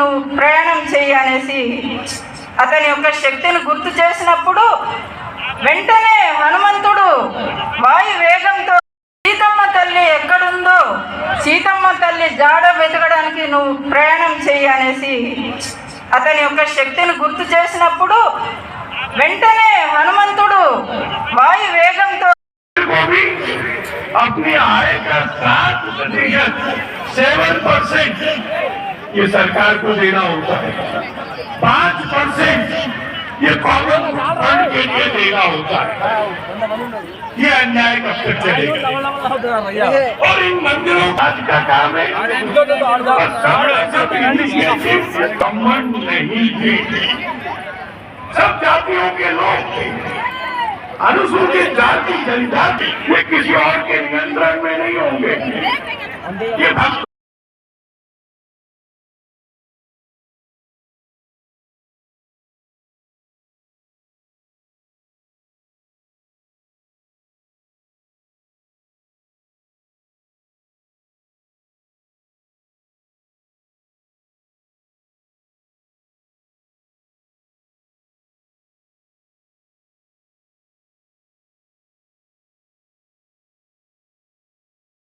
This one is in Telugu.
నువ్వు ప్రయాణం చెయ్యి అనేసి అతని యొక్క శక్తిని గుర్తు చేసినప్పుడు వెంటనే హనుమంతుడు వాయు వేగంతో సీతమ్మ తల్లి ఎక్కడుందో సీతమ్మ తల్లి జాడ వెతకడానికి నువ్వు ప్రయాణం చెయ్యి అనేసి అతని యొక్క శక్తిని గుర్తు చేసినప్పుడు వెంటనే హనుమంతుడు వాయు వేగంతో अपनी आय का 7% ये सरकार को देना होता है, 5% ये कॉमन फंड के लिए देना होता है। ये अन्याय कब तक चलेगा? और इन मंदिरों का काम है संबंध नहीं थे, सब जातियों के लोग थे। अनुसूचित जाति जनजाति ये किसी और के नियंत्रण में नहीं होंगे। ये